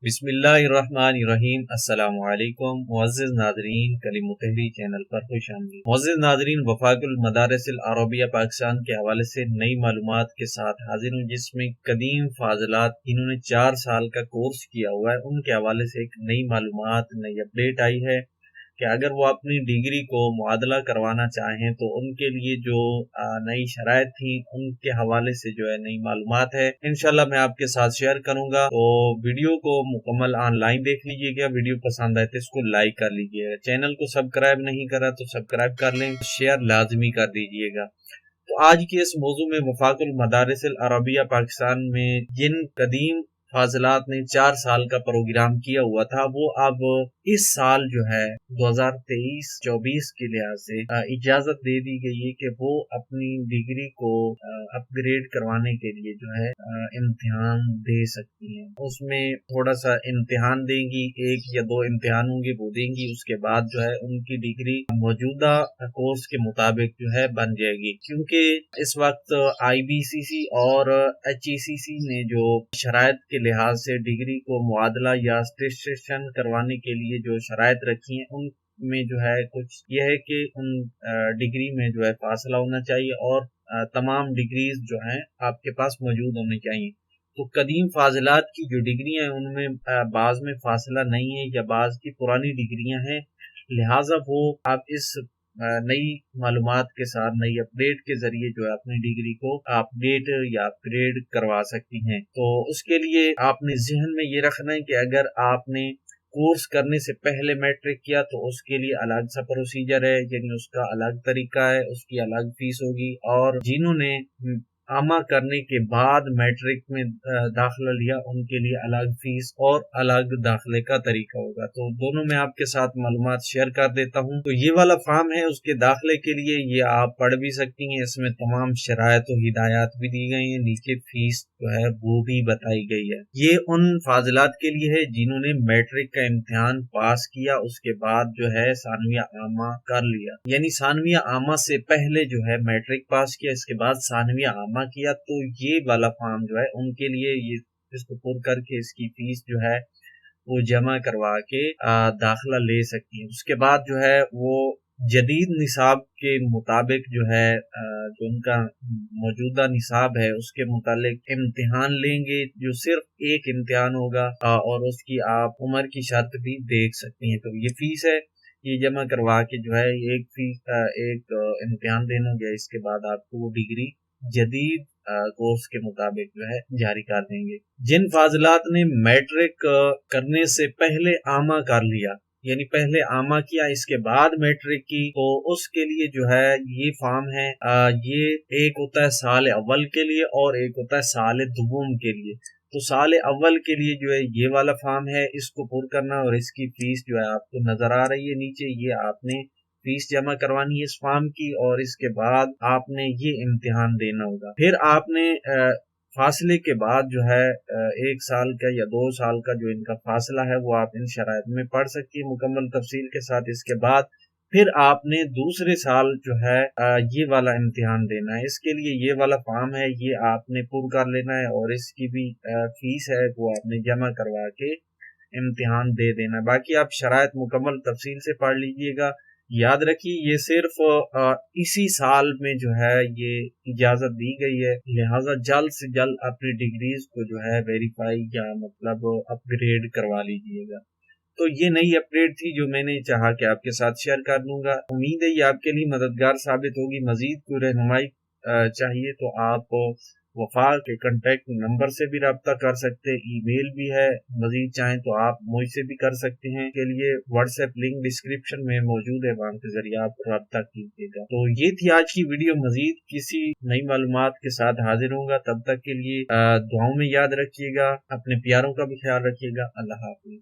बिस्मिल्लाहिर्रहमानिर्रहीम। अस्सलाम वालेकुम मुअज़्ज़िज़ नाज़रीन, कलिम तहरी चैनल पर खुश आमदीद। मुअज़्ज़िज़ नाज़रीन, वफ़ाक़ुल मदारिसिल अरबिया पाकिस्तान के हवाले से नई मालूमात के साथ हाजिर हूँ, जिसमें कदीम फाज़िलात जिन्होंने 4 साल का कोर्स किया हुआ है उनके हवाले से एक नई मालूमात, नई अपडेट आई है कि अगर वो अपनी डिग्री को मुआदला करवाना चाहें तो उनके लिए जो नई शराइत थी उनके हवाले से जो है नई मालूमात है, इंशाल्लाह मैं आपके साथ शेयर करूंगा। तो वीडियो को मुकम्मल ऑनलाइन देख लीजिएगा। वीडियो पसंद आए तो इसको लाइक कर लीजिएगा। चैनल को सब्सक्राइब नहीं करा तो सब्सक्राइब कर लें, शेयर लाजमी कर दीजिएगा। तो आज के इस मौजू में वफ़ाक़ुल मदारिसिल अरबिया पाकिस्तान में जिन कदीम फाजिलात ने 4 साल का प्रोग्राम किया हुआ था, वो अब इस साल जो है 2023-24 के लिहाज से इजाजत दे दी गई है कि वो अपनी डिग्री को अपग्रेड करवाने के लिए जो है इम्तिहान दे सकती हैं। उसमें थोड़ा सा इम्तिहान देंगी, 1 या 2 इम्तिहान होंगे वो देंगी, उसके बाद जो है उनकी डिग्री मौजूदा कोर्स के मुताबिक जो है बन जाएगी। क्योंकि इस वक्त IBCC और HECC ने जो शराइत के लिहाज से डिग्री को मुआदला या अटेस्टेशन करवाने के लिए जो शराइत रखी हैं उनमें जो है कुछ यह है कि उन डिग्री में जो है फासला होना चाहिए और तमाम डिग्रीज जो हैं आपके पास मौजूद होनी चाहिए। तो कदीम फाजिलात की जो डिग्रियां हैं उनमें बाज में फासला नहीं है या बाज की पुरानी डिग्रियां हैं, लिहाजा वो आप इस नई मालूमात के साथ नई अपडेट के जरिए जो है अपनी डिग्री को अपडेट या अपग्रेड करवा सकती हैं। तो उसके लिए आपने जहन में ये रखना है कि अगर आपने कोर्स करने से पहले मैट्रिक किया तो उसके लिए अलग सा प्रोसीजर है, यानी उसका अलग तरीका है, उसकी अलग फीस होगी। और जिन्होंने आमा करने के बाद मैट्रिक में दाखिला लिया उनके लिए अलग फीस और अलग दाखिले का तरीका होगा। तो दोनों में आपके साथ मालूमात शेयर कर देता हूँ। तो ये वाला फॉर्म है उसके दाखिले के लिए, ये आप पढ़ भी सकती हैं। इसमें तमाम शराइत और हिदायत भी दी गई हैं, नीचे फीस जो है वो भी बताई गई है। ये उन फाजिलात के लिए है जिन्होंने मैट्रिक का इम्तिहान पास किया, उसके बाद जो है सानविया आमा कर लिया, यानी सानविया आमा से पहले जो है मैट्रिक पास किया, इसके बाद सानविया आमा किया। तो ये वाला फॉर्म जो है उनके लिए ये इसको पुर करके इसकी फीस जो है वो जमा करवा के दाखिला ले सकती है। उसके बाद जो है वो जदीद निसाब के मुताबिक जो है जो उनका मौजूदा निसाब है उसके मुतालिक इम्तिहान लेंगे, जो सिर्फ एक इम्तिहान होगा और उसकी आप उम्र की शर्त भी देख सकती हैं। तो ये फीस है, ये जमा करवा के जो है एक इम्तिहान देना होगा, इसके बाद आपको वो डिग्री जदीद कोर्स के मुताबिक जो है जारी कर देंगे। जिन फाजिलात ने मैट्रिक करने से पहले आमा कर लिया, यानी पहले आमा किया इसके बाद मैट्रिक की, तो उसके लिए जो है ये फॉर्म है, ये एक होता है साल अव्वल के लिए और एक होता है साल दुगुम के लिए। तो साल अव्वल के लिए जो है ये वाला फॉर्म है, इसको पुर करना और इसकी फीस जो है आपको नजर आ रही है नीचे, ये आपने फीस जमा करवानी है इस फॉर्म की और इसके बाद आपने ये इम्तिहान देना होगा। फिर आपने फासले के बाद जो है 1 साल का या 2 साल का जो इनका फासला है वो आप इन शराइत में पढ़ सकती है मुकम्मल तफसील के साथ। इसके बाद फिर आपने दूसरे साल जो है ये वाला इम्तिहान देना है। इसके लिए ये वाला फॉर्म है, ये आपने पुर कर लेना है और इसकी भी फीस है वो आपने जमा करवा के इम्तिहान दे देना है। बाकी आप शराइत मुकम्मल तफसील से पढ़ लीजिएगा। याद रखिए ये सिर्फ इसी साल में जो है ये इजाजत दी गई है, लिहाजा जल्द से जल्द अपनी डिग्रीज को जो है वेरीफाई या मतलब अपग्रेड करवा लीजिएगा। तो ये नई अपडेट थी जो मैंने चाहा कि आपके साथ शेयर कर दूंगा। उम्मीद है ये आपके लिए मददगार साबित होगी। मजीद कोई रहनुमाई चाहिए तो आप वफा के कांटेक्ट नंबर से भी रब्ता कर सकते हैं, ईमेल भी है। मजीद चाहें तो आप मुझसे भी कर सकते हैं। के लिए व्हाट्सएप लिंक डिस्क्रिप्शन में मौजूद है, वहां के जरिए आप रब्ता कीजिएगा। तो ये थी आज की वीडियो। मजीद किसी नई मालूमात के साथ हाजिर होगा, तब तक के लिए दुआओं में याद रखिएगा, अपने प्यारों का भी ख्याल रखिएगा। अल्लाह हाफिज।